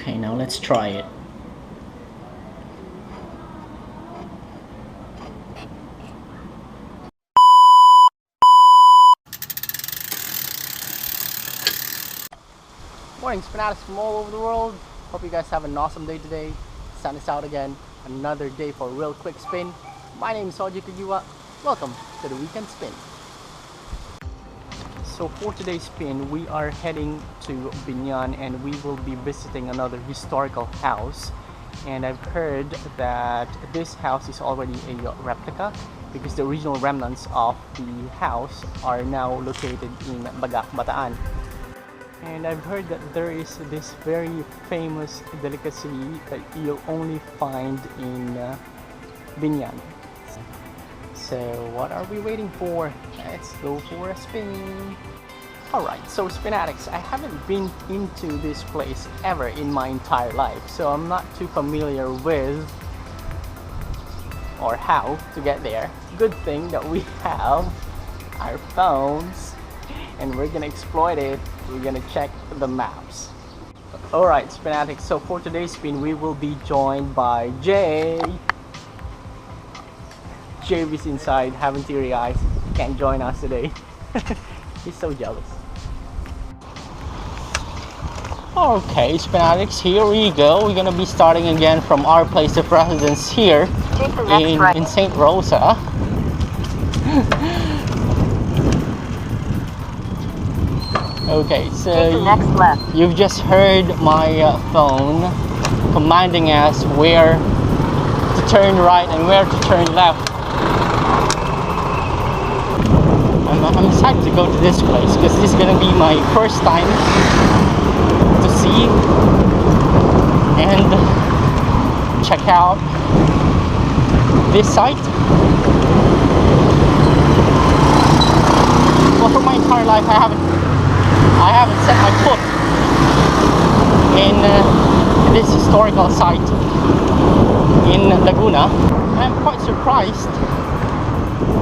Okay, now let's try it. Morning, fanatics from all over the world. Hope you guys have an awesome day today. Sun is out again. Another day for a real quick spin. My name is Jose Rizal. Welcome to the weekend spin. So for today's spin, we are heading to Biñan and we will be visiting another historical house. And I've heard that this house is already a replica because the original remnants of the house are now located in Bagac, Bataan. And I've heard that there is this very famous delicacy that you'll only find in Biñan. So what are we waiting for? Let's go for a spin. Alright, so spin addicts, I haven't been into this place ever in my entire life, so I'm not too familiar with or how to get there. Good thing that we have our phones and we're gonna exploit it. We're gonna check the maps. Alright, spin addicts, so for today's spin we will be joined by Jay. Jay is inside having teary eyes. He can't join us today. He's so jealous. Okay, spin addicts, here we go. We're gonna be starting again from our place of residence here in St. Rosa. Okay, so you've just heard my phone commanding us where to turn right and where to turn left. I'm excited to go to this place because this is gonna be my first time to see and check out this site. Well, for my entire life I haven't set my foot in this historical site in Laguna. I'm quite surprised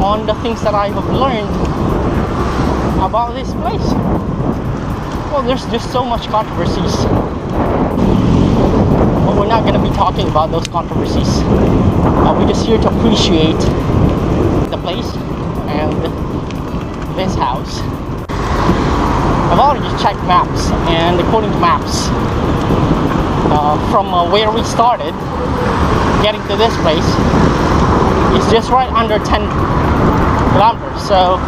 on the things that I have learned about this place. Well, there's just so much controversies, but we're not going to be talking about those controversies. We're just here to appreciate the place and this house. I've already just checked maps, and according to maps, from where we started, getting to this place is just right under 10 kilometers, so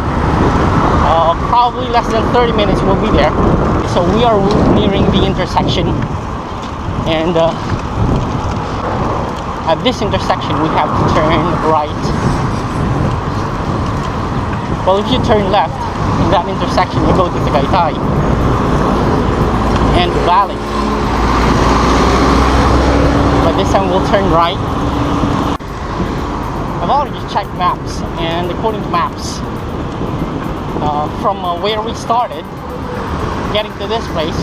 probably less than 30 minutes we'll be there. So we are nearing the intersection, and at this intersection we have to turn right. Well, if you turn left in that intersection, you go to Tagaytay and Valley, but this time we'll turn right. I've already just checked maps, and according to maps, from where we started, getting to this place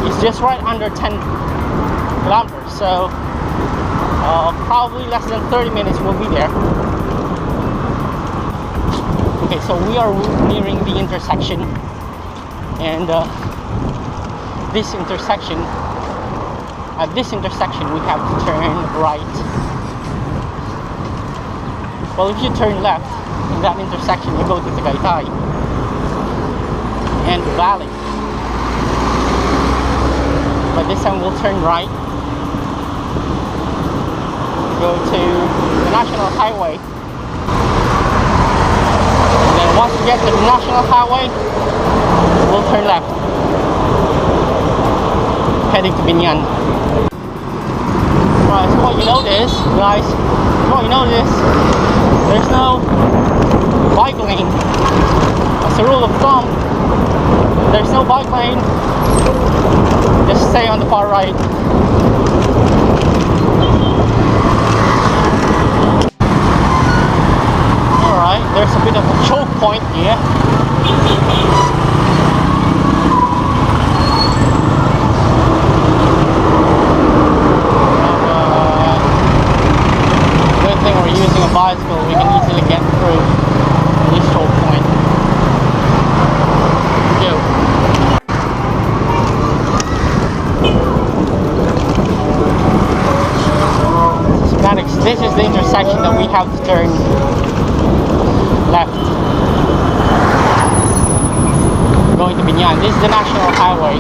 is just right under 10 kilometers, so probably less than 30 minutes we'll be there. Okay, so we are nearing the intersection, and at this intersection we have to turn right. Well, if you turn left in that intersection, you go to Tagaytay and Valley, but this time we'll turn right, go to the National Highway, and then once we get to the National Highway, we'll turn left, heading to Biñan. Right, so what you notice, guys, there's no bike lane. As a rule of thumb, there's no bike lane. Just stay on the far right. Alright, there's a bit of a choke point here. We're using a bicycle, we can easily get through this choke point. Go. intersection that we have to turn left. Going to Biñan. This is the national highway.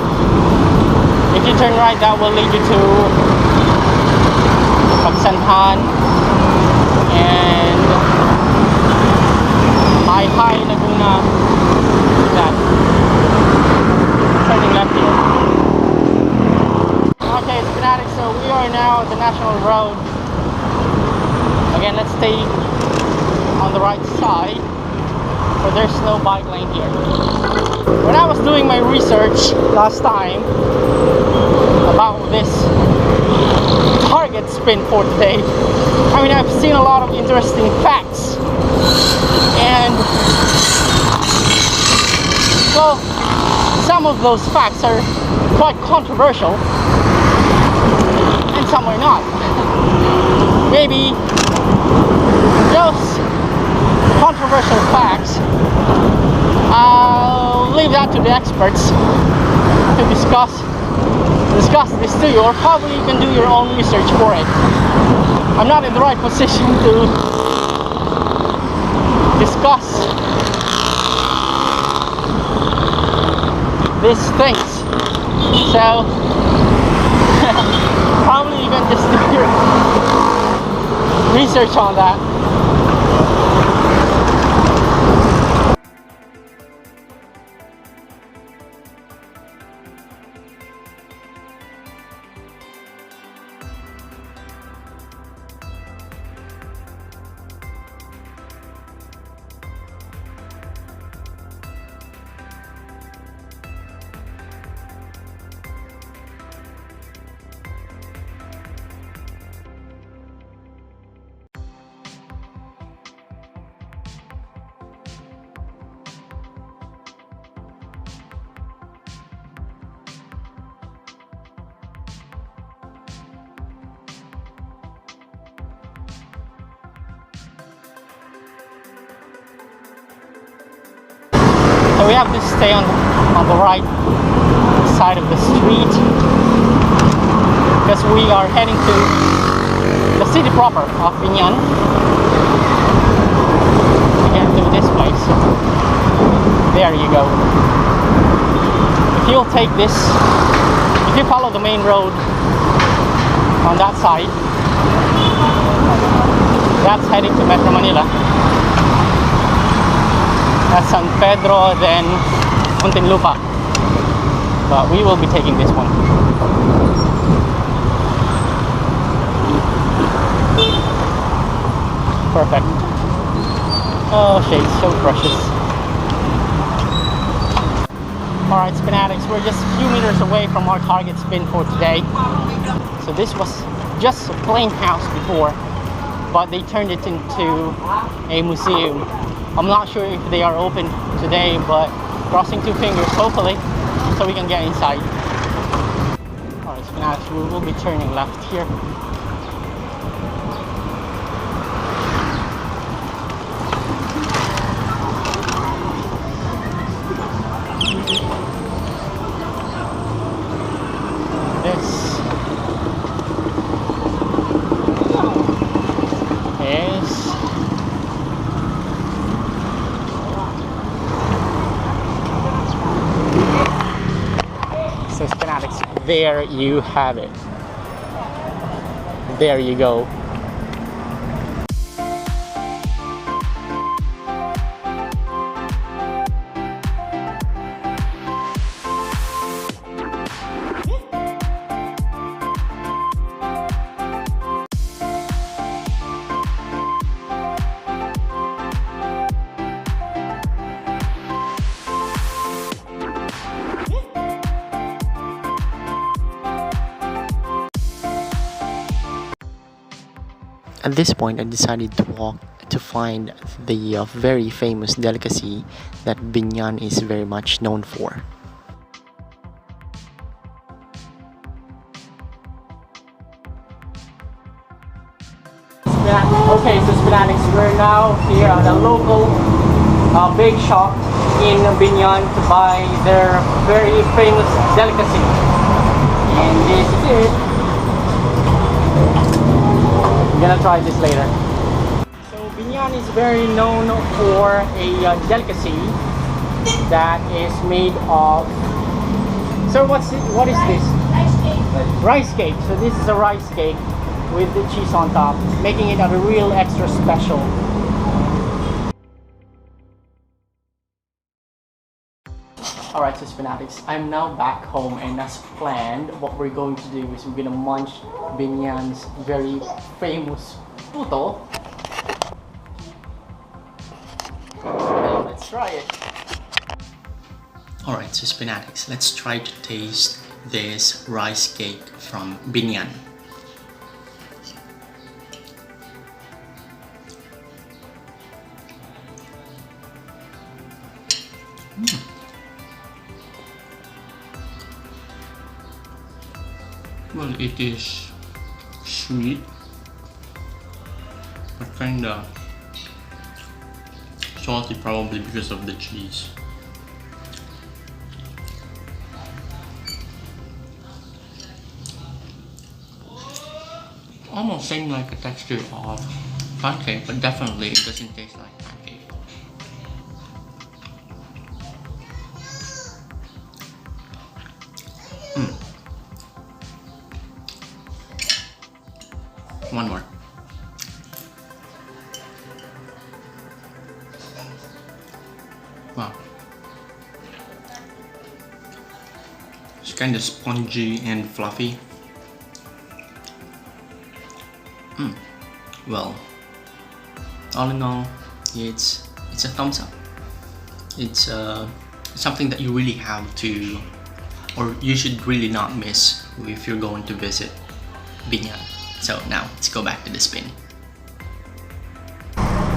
If you turn right, that will lead you to Pagsanhan and high Laguna. That. Turning left here. Okay, it's fanatics, so we are now at the national road. Again, let's stay on the right side, for there's no bike lane here. When I was doing my research last time about this target spin for today, I mean, I've seen a lot of interesting facts, and well, some of those facts are quite controversial and some are not. Maybe those controversial facts, I'll leave that to the experts to discuss this to you, or probably you can do your own research for it. I'm not in the right position to discuss these things, so probably you can just do your research on that. So we have to stay on the right side of the street because we are heading to the city proper of Biñan. Again, to this place. There you go. If you'll take this, if you follow the main road on that side, that's heading to Metro Manila. That's San Pedro, then Muntinlupa. But we will be taking this one. Perfect. Oh, shades, so precious. Alright, fanatics, we're just a few meters away from our target spin for today. So this was just a plain house before, but they turned it into a museum. I'm not sure if they are open today, but crossing two fingers, hopefully, so we can get inside. Alright, fanatics, we will be turning left here. There you have it. There you go. At this point, I decided to walk to find the very famous delicacy that Biñan is very much known for. Okay, so fanatics, we're now here at a local bake shop in Biñan to buy their very famous delicacy. And this is it. I'm gonna try this later. very known for a delicacy that is made of. So what is this? Rice cake. So this is a rice cake with the cheese on top, making it a real extra special. Alright, so fanatics, I'm now back home, and as planned, what we're going to do is we're gonna munch Biñan's very famous puto. Now let's try it. Alright, so fanatics, let's try to taste this rice cake from Biñan. Well, it is sweet, but kinda salty, probably because of the cheese. Almost same like a texture of pancake, but definitely it doesn't taste like pancake. One more. Wow. It's kind of spongy and fluffy. Well, all in all, it's a thumbs up. It's something that you really have to, or you should really not miss if you're going to visit Biñan. So now let's go back to the spin.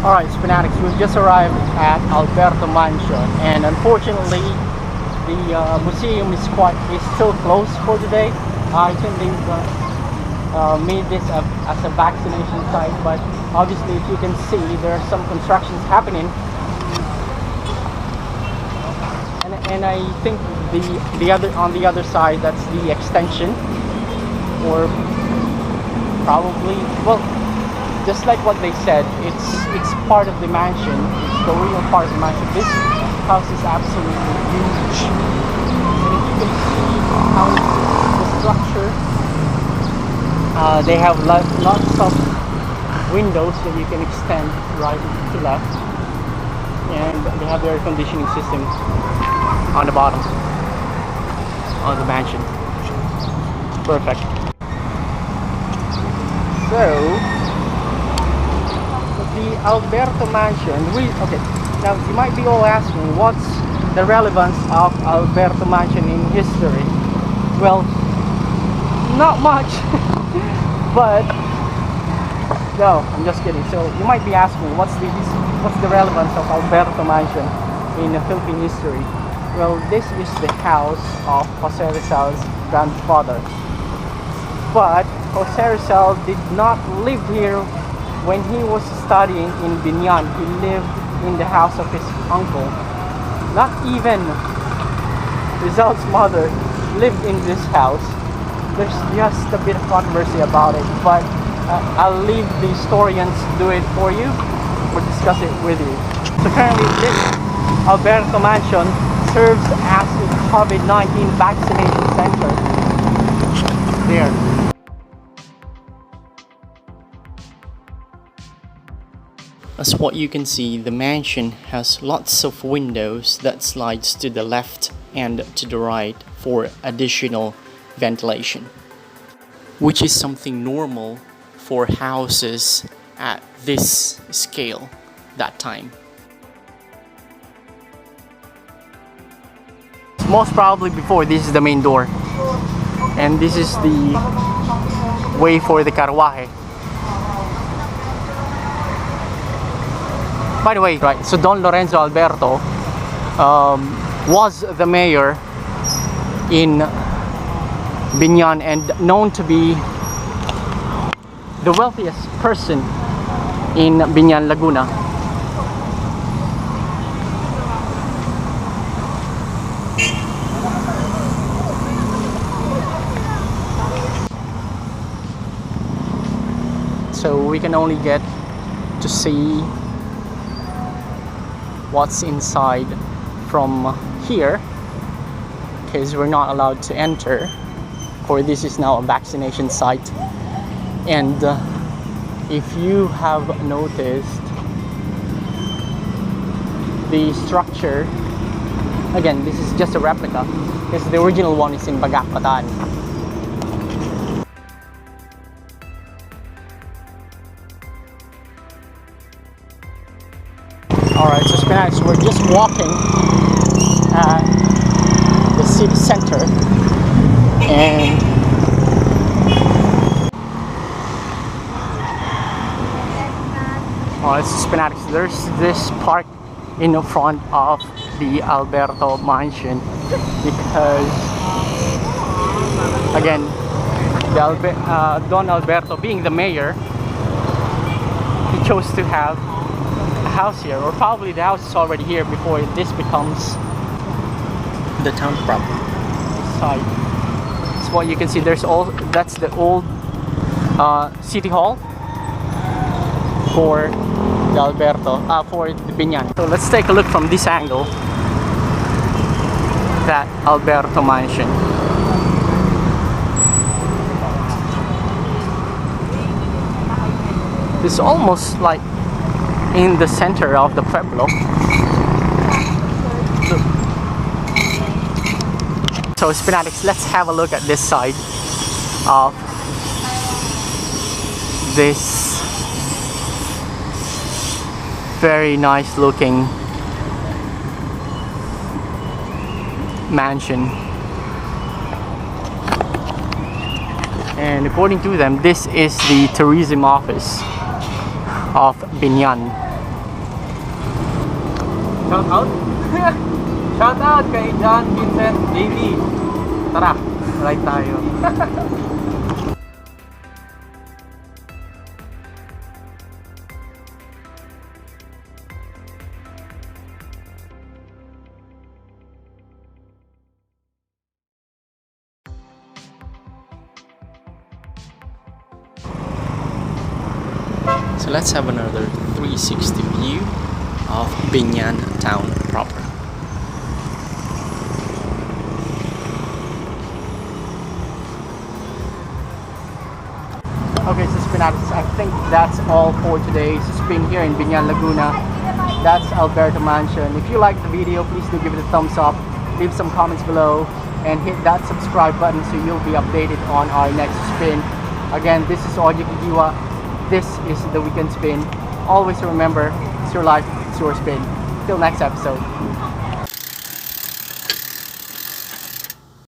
Alright, fanatics, we've just arrived at Alberto Mansion, and unfortunately the museum is still closed for today. I think they've made this as a vaccination site, but obviously, if you can see, there are some constructions happening, and I think on the other side, that's the extension, or probably, well, just like what they said, it's part of the mansion. It's the real part of the mansion. This house is absolutely huge, and if you can see how the structure, they have lots of windows that you can extend right to left, and they have the air conditioning system on the bottom of the mansion. Perfect. So the Alberto Mansion, okay, now you might be all asking, what's the relevance of Alberto Mansion in history? Well, not much. But no, I'm just kidding. So you might be asking, what's the relevance of Alberto Mansion in Philippine history? Well, this is the house of Jose Rizal's grandfather. But Jose Rizal did not live here when he was studying in Biñan. He lived in the house of his uncle. Not even Rizal's mother lived in this house. There's just a bit of controversy about it, but I'll leave the historians do it for you or discuss it with you. So currently this Alberto Mansion serves as a COVID-19 vaccination center. There. As what you can see, the mansion has lots of windows that slides to the left and to the right for additional ventilation, which is something normal for houses at this scale that time. Most probably before, this is the main door, and this is the way for the carruaje. By the way, right, so Don Lorenzo Alberto was the mayor in Biñan and known to be the wealthiest person in Biñan, Laguna. So we can only get to see what's inside from here, because we're not allowed to enter, for this is now a vaccination site. And if you have noticed, the structure, again, this is just a replica, because the original one is in Bagac, Bataan. Alright, so Spanish, we're just walking at the city center, and alright, so Spanish, there's this park in front of the Alberto Mansion, because again, Don Alberto, being the mayor, he chose to have a house here, or probably the house is already here before this becomes The town proper. site. So what you can see, that's the old city hall for the Alberto, for the Biñan. So let's take a look from this angle, that Alberto Mansion. It's almost like in the center of the pueblo. So Fanatics, let's have a look at this side of this very nice looking mansion. And according to them, this is the tourism office of Biñan. Shout out! Shout out kay John Vincent Davey. Tara, ride tayo. So let's have another 360 view of Biñan town proper. Okay, so Fanatics, I think that's all for today's spin here in Biñan, Laguna. That's Alberto Mansion. If you liked the video, please do give it a thumbs up, leave some comments below, and hit that subscribe button so you'll be updated on our next spin. Again, this is Audio Kidiwa. This is the Weekend Spin. Always remember, it's your life, it's your spin. Till next episode.